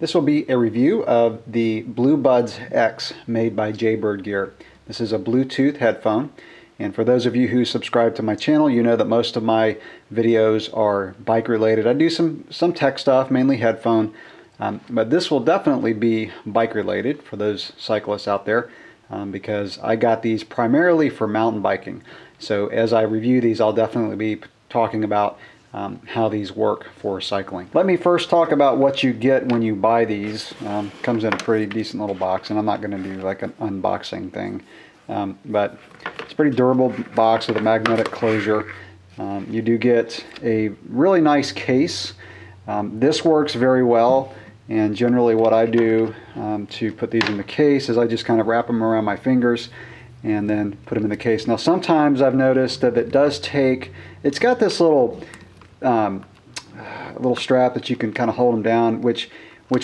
This will be a review of the Bluebuds X made by Jaybird Gear. This is a Bluetooth headphone, and for those of you who subscribe to my channel, you know that most of my videos are bike related. I do some tech stuff, mainly headphone, but this will definitely be bike related for those cyclists out there, because I got these primarily for mountain biking. So as I review these, I'll definitely be talking about how these work for cycling. Let me first talk about what you get when you buy these. Comes in a pretty decent little box, and I'm not going to do like an unboxing thing, but it's a pretty durable box with a magnetic closure. You do get a really nice case. This works very well, and generally what I do to put these in the case is I just kind of wrap them around my fingers and then put them in the case. Now sometimes I've noticed that it does take, it's got this little strap that you can kind of hold them down, which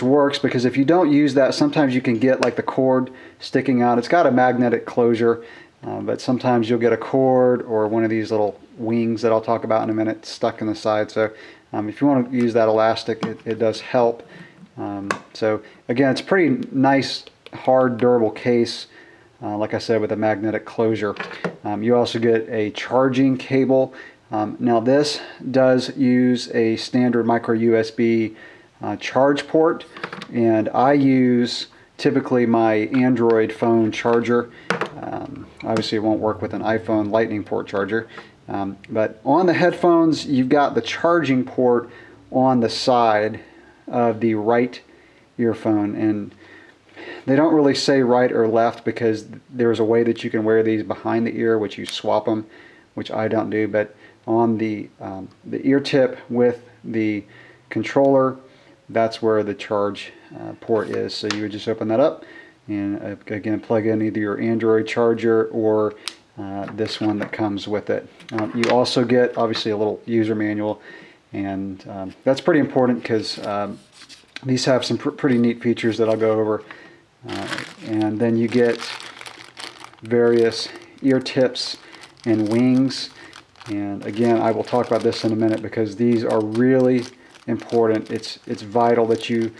works, because if you don't use that, sometimes you can get like the cord sticking out. It's got a magnetic closure, but sometimes you'll get a cord or one of these little wings that I'll talk about in a minute stuck in the side. So if you want to use that elastic, it does help. So again, it's a pretty nice, hard, durable case, like I said, with a magnetic closure. You also get a charging cable. Now this does use a standard micro USB charge port, and I use typically my Android phone charger. Obviously it won't work with an iPhone lightning port charger, but on the headphones you've got the charging port on the side of the right earphone, and they don't really say right or left because there's a way that you can wear these behind the ear, which you swap them, which I don't do. But on the ear tip with the controller, that's where the charge port is. So you would just open that up and again plug in either your Android charger or this one that comes with it. You also get obviously a little user manual, and that's pretty important because these have some pretty neat features that I'll go over. And then you get various ear tips and wings, and again I will talk about this in a minute because these are really important. It's vital that you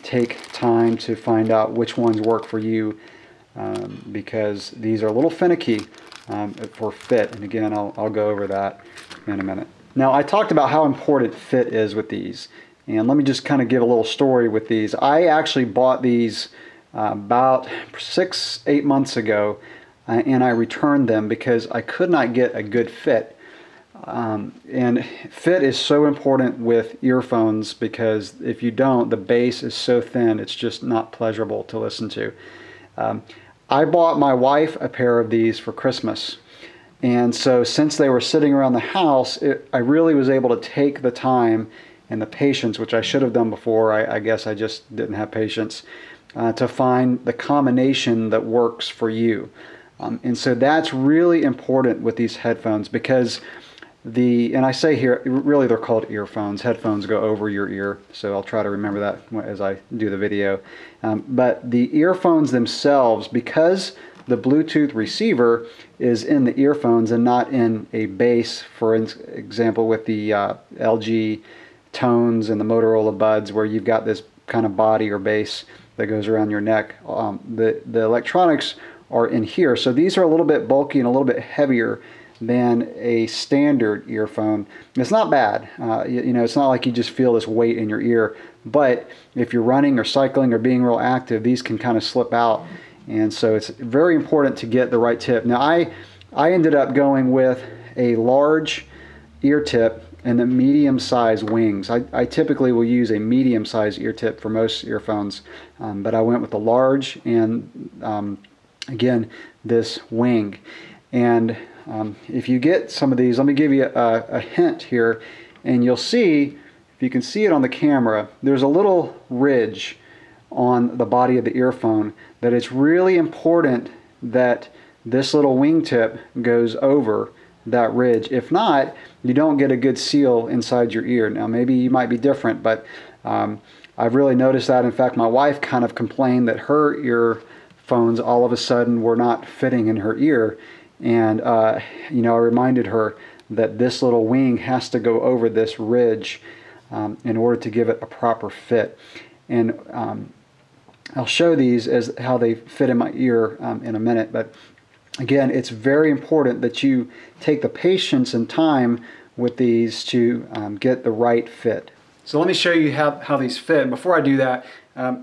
take time to find out which ones work for you, because these are a little finicky for fit, and again I'll go over that in a minute. Now I talked about how important fit is with these, and let me just kind of give a little story with these. I actually bought these about 6-8 months ago, and I returned them because I could not get a good fit. And fit is so important with earphones, because if you don't, the bass is so thin, it's just not pleasurable to listen to. I bought my wife a pair of these for Christmas, and so since they were sitting around the house, I really was able to take the time and the patience, which I should have done before. I guess I just didn't have patience to find the combination that works for you. And so that's really important with these headphones, because and I say here, really they're called earphones. Headphones go over your ear, so I'll try to remember that as I do the video. But the earphones themselves, because the Bluetooth receiver is in the earphones and not in a base, for example with the LG Tones and the Motorola Buds, where you've got this kind of body or base that goes around your neck. The electronics are in here, so these are a little bit bulky and a little bit heavier than a standard earphone. It's not bad, you know, it's not like you just feel this weight in your ear, but if you're running or cycling or being real active, these can kind of slip out, and so it's very important to get the right tip. Now I ended up going with a large ear tip and the medium-sized wings. I typically will use a medium-sized ear tip for most earphones, but I went with the large and again this wing. And if you get some of these, let me give you a hint here, and you'll see, if you can see it on the camera, there's a little ridge on the body of the earphone that it's really important that this little wingtip goes over that ridge. If not, you don't get a good seal inside your ear. Now maybe you might be different, but I've really noticed that. In fact, my wife kind of complained that her earphones all of a sudden were not fitting in her ear, and you know, I reminded her that this little wing has to go over this ridge in order to give it a proper fit. And I'll show these as how they fit in my ear in a minute. But again, it's very important that you take the patience and time with these to get the right fit. So let me show you how these fit. And before I do that,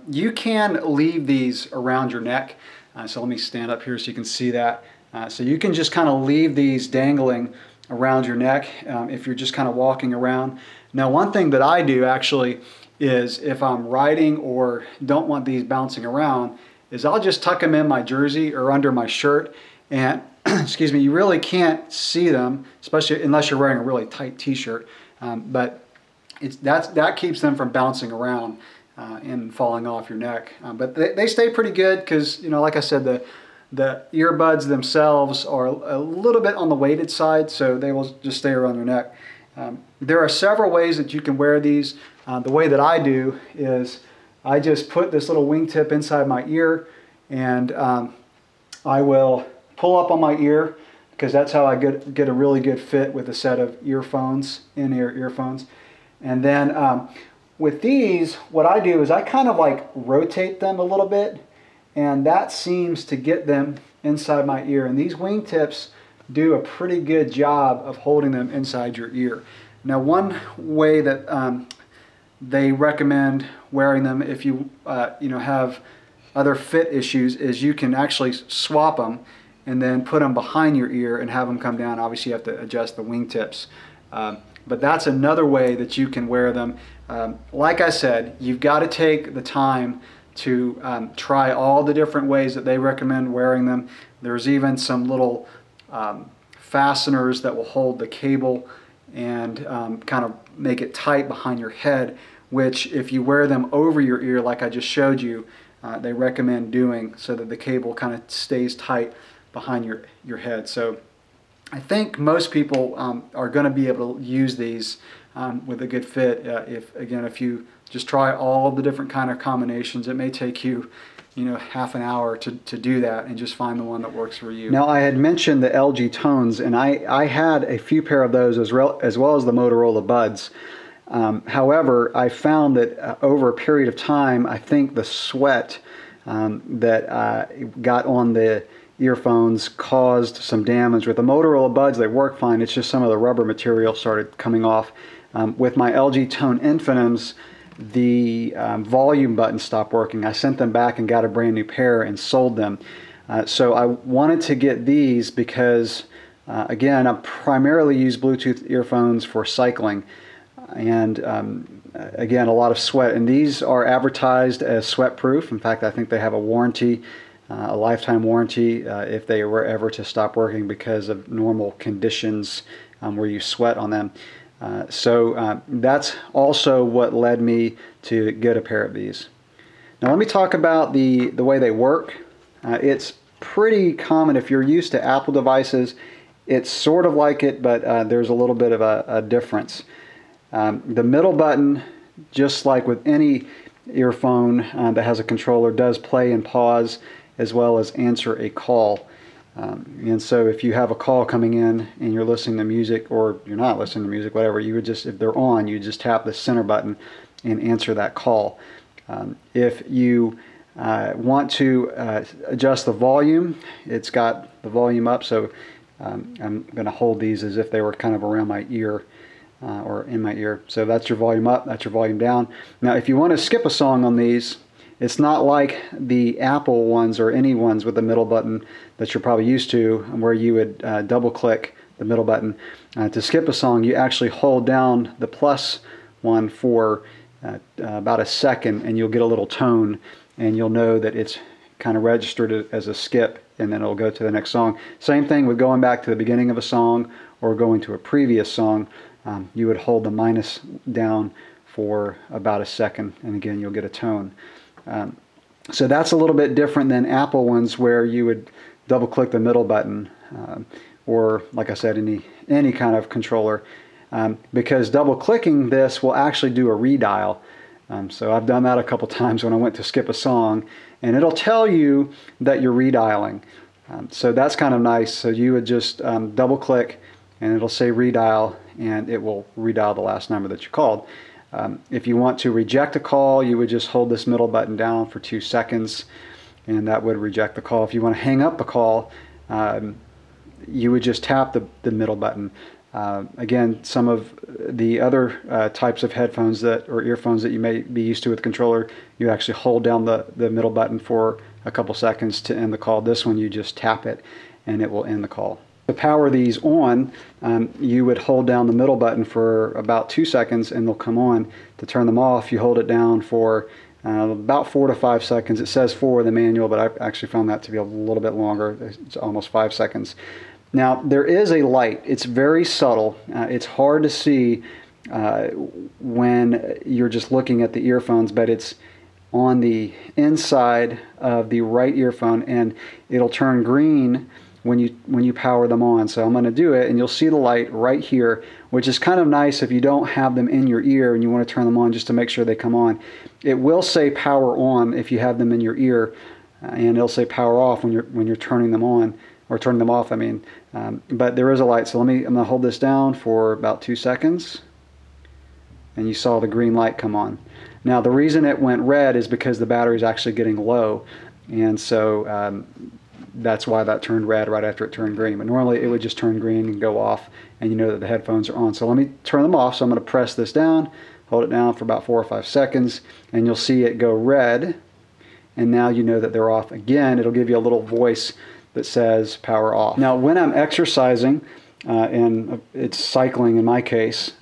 you can leave these around your neck. So let me stand up here so you can see that. So you can just kind of leave these dangling around your neck if you're just kind of walking around. Now, one thing that I do actually is if I'm riding or don't want these bouncing around, is I'll just tuck them in my jersey or under my shirt, and excuse me, you really can't see them, especially unless you're wearing a really tight t-shirt, but that keeps them from bouncing around and falling off your neck. But they stay pretty good because, you know, like I said, the earbuds themselves are a little bit on the weighted side, so they will just stay around your neck. There are several ways that you can wear these. The way that I do is I just put this little wingtip inside my ear, and I will pull up on my ear because that's how I get a really good fit with a set of earphones, in-ear earphones. And then with these, what I do is I kind of like rotate them a little bit, and that seems to get them inside my ear. And these wingtips do a pretty good job of holding them inside your ear. Now, one way that they recommend wearing them if you have other fit issues is you can actually swap them and then put them behind your ear and have them come down. Obviously, you have to adjust the wingtips. But that's another way that you can wear them. Like I said, you've got to take the time to try all the different ways that they recommend wearing them. There's even some little fasteners that will hold the cable and kind of make it tight behind your head, which if you wear them over your ear like I just showed you, they recommend doing so that the cable kind of stays tight behind your head. So I think most people are going to be able to use these with a good fit. If you just try all the different kind of combinations, it may take you, half an hour to do that and just find the one that works for you. Now, I had mentioned the LG Tones, and I had a few pair of those as well as the Motorola Buds. However, I found that over a period of time, I think the sweat that got on the earphones caused some damage. With the Motorola Buds, they work fine. It's just some of the rubber material started coming off. With my LG Tone Infinims, the volume button stopped working. I sent them back and got a brand new pair and sold them. So I wanted to get these because, again, I primarily use Bluetooth earphones for cycling. And again, a lot of sweat. And these are advertised as sweat proof. In fact, I think they have a warranty, a lifetime warranty, if they were ever to stop working because of normal conditions where you sweat on them. So that's also what led me to get a pair of these. Now let me talk about the way they work. It's pretty common if you're used to Apple devices. It's sort of like it, but there's a little bit of a difference. The middle button, just like with any earphone that has a controller, does play and pause as well as answer a call. And so if you have a call coming in and you're listening to music, or you're not listening to music, whatever, you would just, if they're on, you just tap the center button and answer that call. If you want to adjust the volume, it's got the volume up, so I'm going to hold these as if they were kind of around my ear or in my ear. So that's your volume up, that's your volume down. Now if you want to skip a song on these, it's not like the Apple ones or any ones with the middle button that you're probably used to, where you would double click the middle button. To skip a song, you actually hold down the plus one for about a second, and you'll get a little tone, and you'll know that it's kind of registered as a skip, and then it'll go to the next song. Same thing with going back to the beginning of a song or going to a previous song. You would hold the minus down for about a second, and again you'll get a tone. So that's a little bit different than Apple ones, where you would double click the middle button, or like I said, any kind of controller, because double clicking this will actually do a redial. So I've done that a couple times when I went to skip a song, and it'll tell you that you're redialing. So that's kind of nice. So you would just double click and it'll say redial, and it will redial the last number that you called. If you want to reject a call, you would just hold this middle button down for 2 seconds, and that would reject the call. If you want to hang up a call, you would just tap the middle button. Again, some of the other types of headphones or earphones that you may be used to with the controller, you actually hold down the middle button for a couple seconds to end the call. This one, you just tap it and it will end the call. To power these on, you would hold down the middle button for about 2 seconds and they'll come on. To turn them off, you hold it down for about 4 to 5 seconds. It says 4 in the manual, but I've actually found that to be a little bit longer. It's almost 5 seconds. Now, there is a light. It's very subtle. It's hard to see when you're just looking at the earphones, but it's on the inside of the right earphone, and it'll turn green when you power them on. So I'm going to do it, and you'll see the light right here, which is kind of nice if you don't have them in your ear and you want to turn them on just to make sure they come on. It will say power on if you have them in your ear, and it'll say power off when you're turning them on, or turning them off, I mean. But there is a light, so I'm going to hold this down for about 2 seconds, and you saw the green light come on. Now, the reason it went red is because the battery is actually getting low, and so that's why that turned red right after it turned green. But normally it would just turn green and go off, and you know that the headphones are on. So let me turn them off. So I'm going to press this down, hold it down for about 4 or 5 seconds, and you'll see it go red, and now you know that they're off. Again, it'll give you a little voice that says power off. Now, when I'm exercising, and it's cycling in my case,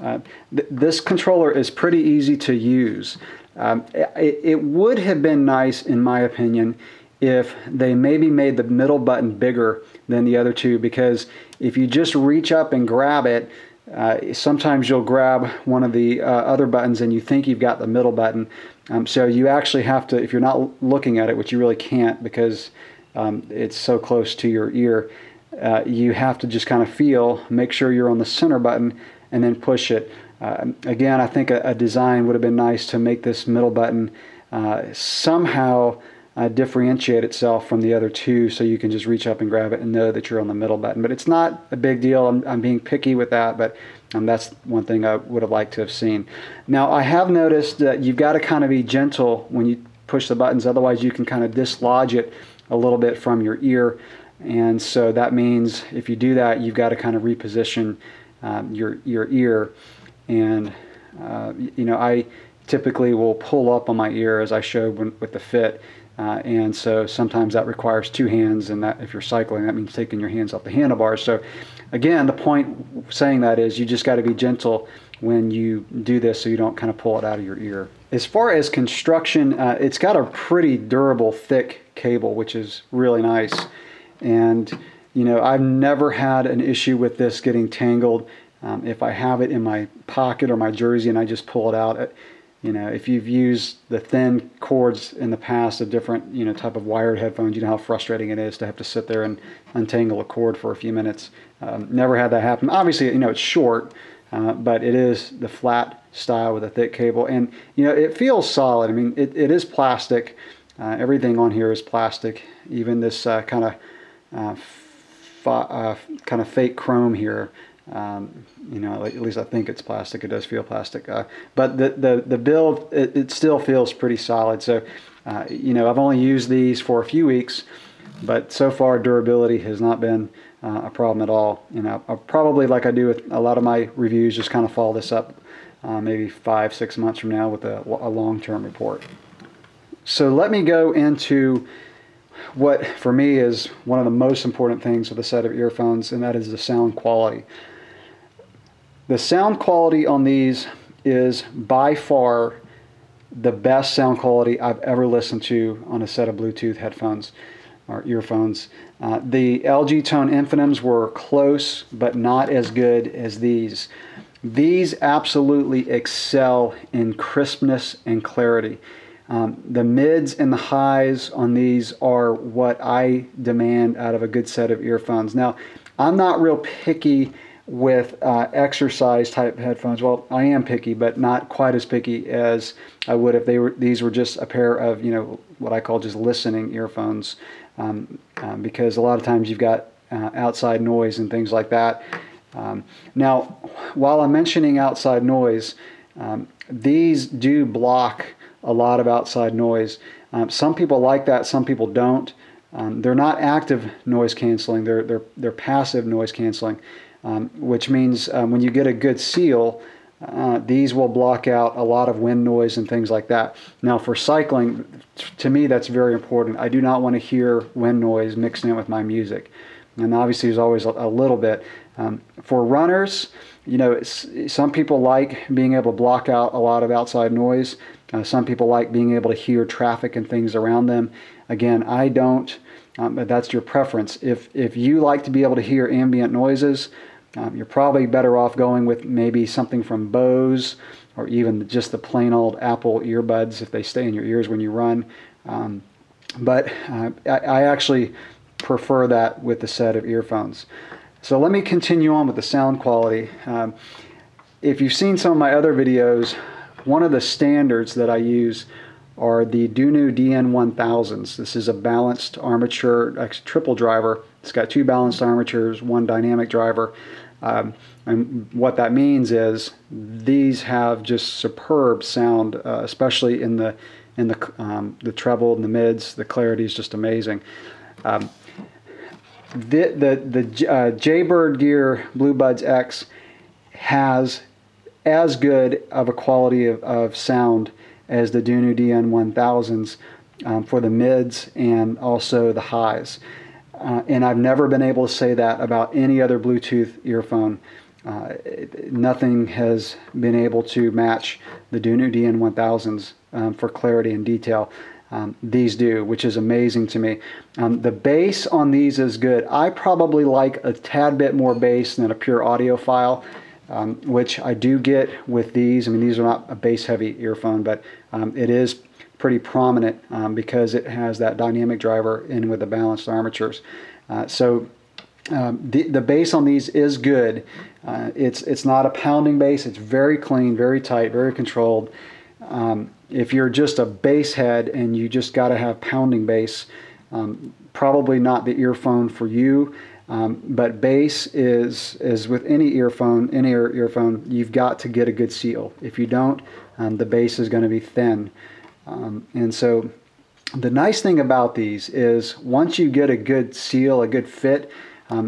this controller is pretty easy to use. It would have been nice, in my opinion, if they maybe made the middle button bigger than the other two, because if you just reach up and grab it, sometimes you'll grab one of the other buttons and you think you've got the middle button. So you actually have to, if you're not looking at it, which you really can't because it's so close to your ear, you have to just kind of feel, make sure you're on the center button, and then push it. Again, I think a design would have been nice to make this middle button somehow differentiate itself from the other two, so you can just reach up and grab it and know that you're on the middle button. But it's not a big deal. I'm being picky with that, but that's one thing I would have liked to have seen. Now, I have noticed that you've got to kind of be gentle when you push the buttons, otherwise you can kind of dislodge it a little bit from your ear. And so that means if you do that, you've got to kind of reposition your ear. And you know, I typically will pull up on my ear as I showed with the Fit. And so sometimes that requires 2 hands, and that if you're cycling, that means taking your hands off the handlebars. So again, the point saying that is you just got to be gentle when you do this so you don't kind of pull it out of your ear. As far as construction, it's got a pretty durable, thick cable, which is really nice. And you know, I've never had an issue with this getting tangled. If I have it in my pocket or my jersey and I just pull it out, you know, if you've used the thin cords in the past of different, you know, type of wired headphones, you know how frustrating it is to have to sit there and untangle a cord for a few minutes. Never had that happen. Obviously, you know, it's short, but it is the flat style with a thick cable, and you know, it feels solid. I mean, it is plastic. Everything on here is plastic. Even this kind of fake chrome here. You know, at least I think it's plastic. It does feel plastic, but the build, it still feels pretty solid. So you know, I've only used these for a few weeks, but so far durability has not been a problem at all. You know, I'll probably, like I do with a lot of my reviews, just kind of follow this up maybe 5-6 months from now with a long-term report. So let me go into what for me is one of the most important things with a set of earphones, and that is the sound quality. The sound quality on these is by far the best sound quality I've ever listened to on a set of Bluetooth headphones or earphones. The LG Tone Infinims were close, but not as good as these. These absolutely excel in crispness and clarity. The mids and the highs on these are what I demand out of a good set of earphones. Now, I'm not real picky with exercise type headphones. Well, I am picky, but not quite as picky as I would if these were just a pair of, you know, what I call just listening earphones, because a lot of times you've got outside noise and things like that. Now, while I'm mentioning outside noise, These do block a lot of outside noise. Some people like that, some people don't. They're not active noise canceling, they're passive noise canceling, which means when you get a good seal, these will block out a lot of wind noise and things like that. Now for cycling, to me that's very important. I do not want to hear wind noise mixed in with my music. And obviously there's always a little bit. For runners, you know, some people like being able to block out a lot of outside noise. Some people like being able to hear traffic and things around them. Again, I don't, but that's your preference. If you like to be able to hear ambient noises, you're probably better off going with maybe something from Bose, or even just the plain old Apple earbuds if they stay in your ears when you run. But I actually prefer that with the set of earphones. So let me continue on with the sound quality. If you've seen some of my other videos, one of the standards that I use are the Dunu DN1000s. This is a balanced armature, triple driver. It's got 2 balanced armatures, 1 dynamic driver. And what that means is these have just superb sound, especially in the treble and the mids. The clarity is just amazing. The Jaybird gear Bluebuds X has as good of a quality of sound as the Dunu DN1000s for the mids and also the highs. And I've never been able to say that about any other Bluetooth earphone. Nothing has been able to match the Dunu DN1000s for clarity and detail. These do, which is amazing to me. The bass on these is good. I probably like a tad bit more bass than a pure audiophile, which I do get with these. I mean, these are not a bass-heavy earphone, but it is pretty prominent because it has that dynamic driver in with the balanced armatures. The bass on these is good. It's not a pounding bass. It's very clean, very tight, very controlled. If you're just a bass head and you just got to have pounding bass, probably not the earphone for you. But bass is with any earphone, you've got to get a good seal. If you don't, the bass is going to be thin. And so the nice thing about these is once you get a good seal, a good fit,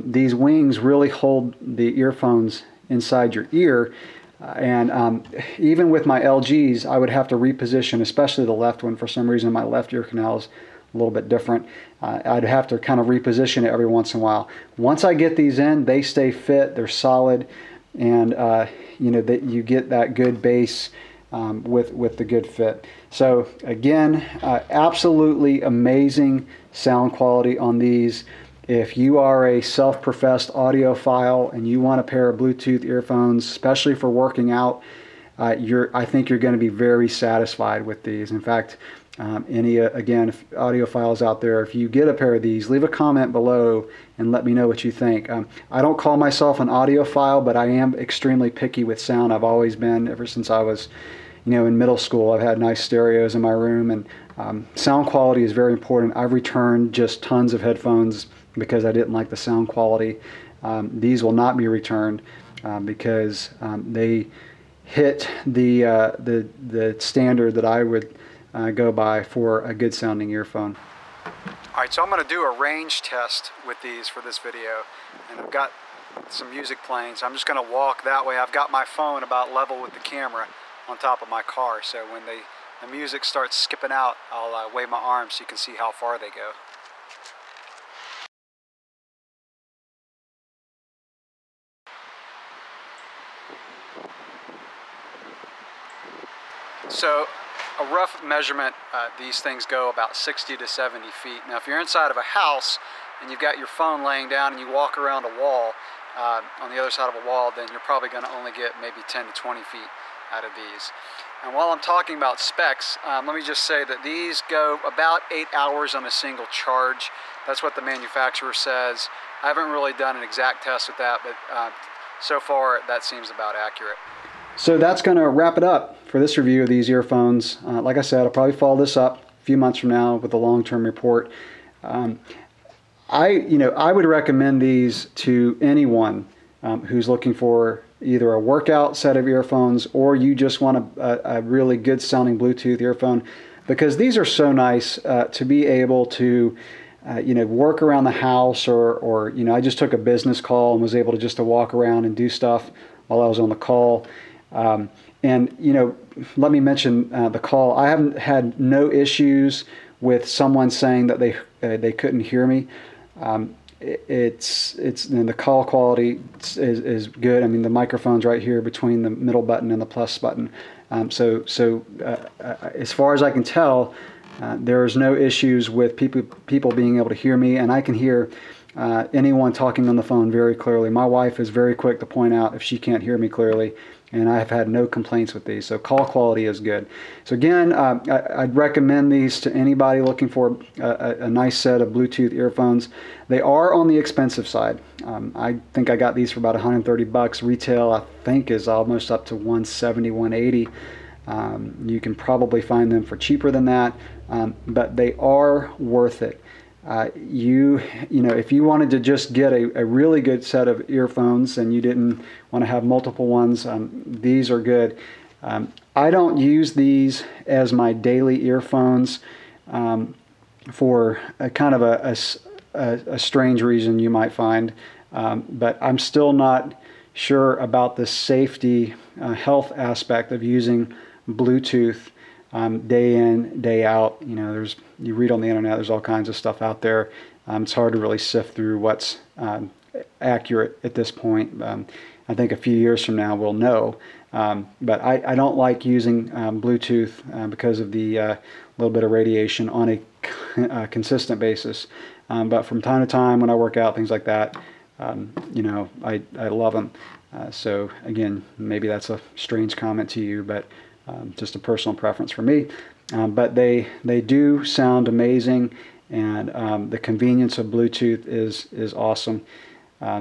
these wings really hold the earphones inside your ear. And even with my LGs, I would have to reposition, especially the left one. For some reason, my left ear canal is a little bit different. I'd have to kind of reposition it every once in a while. Once I get these in, they stay fit, they're solid, and you know that you get that good bass with the good fit. So again, absolutely amazing sound quality on these. If you are a self-professed audiophile and you want a pair of Bluetooth earphones, especially for working out, I think you're going to be very satisfied with these. In fact, again, audiophiles out there, if you get a pair of these, leave a comment below and let me know what you think. I don't call myself an audiophile, but I am extremely picky with sound. I've always been, ever since I was, you know, in middle school. I've had nice stereos in my room, and sound quality is very important. I've returned just tons of headphones because I didn't like the sound quality. These will not be returned because they hit the standard that I would go by for a good sounding earphone. Alright, so I'm going to do a range test with these for this video, and I've got some music playing, so I'm just going to walk that way. I've got my phone about level with the camera on top of my car, so when the music starts skipping out, I'll wave my arms so you can see how far they go. So a rough measurement, these things go about 60 to 70 feet. Now if you're inside of a house and you've got your phone laying down and you walk around a wall, on the other side of a wall, then you're probably going to only get maybe 10 to 20 feet out of these. And while I'm talking about specs, let me just say that these go about 8 hours on a single charge. That's what the manufacturer says. I haven't really done an exact test with that, but so far that seems about accurate. So that's going to wrap it up for this review of these earphones. Like I said, I'll probably follow this up a few months from now with a long-term report. I would recommend these to anyone who's looking for either a workout set of earphones, or you just want a really good sounding Bluetooth earphone, because these are so nice to be able to work around the house, or I just took a business call and was able to just to walk around and do stuff while I was on the call. And let me mention the call. I haven't had no issues with someone saying that they couldn't hear me. The call quality is good. I mean, the microphone's right here between the middle button and the plus button. So as far as I can tell, there's no issues with people being able to hear me, and I can hear anyone talking on the phone very clearly. My wife is very quick to point out if she can't hear me clearly, and I have had no complaints with these. So call quality is good. So again, I'd recommend these to anybody looking for a nice set of Bluetooth earphones. They are on the expensive side. I think I got these for about 130 bucks. Retail, I think, is almost up to 170, 180. You can probably find them for cheaper than that, but they are worth it. If you wanted to just get a really good set of earphones and you didn't want to have multiple ones, these are good. I don't use these as my daily earphones for a kind of a strange reason you might find, but I'm still not sure about the safety, health aspect of using Bluetooth day in, day out. You read on the internet, there's all kinds of stuff out there. It's hard to really sift through what's accurate at this point. I think a few years from now we'll know. But I don't like using Bluetooth because of the little bit of radiation on a consistent basis. But from time to time when I work out, things like that, I love them. So again, maybe that's a strange comment to you, but just a personal preference for me. But they do sound amazing, and the convenience of Bluetooth is awesome.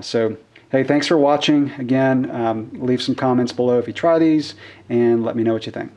So hey, thanks for watching. Again, leave some comments below if you try these, and let me know what you think.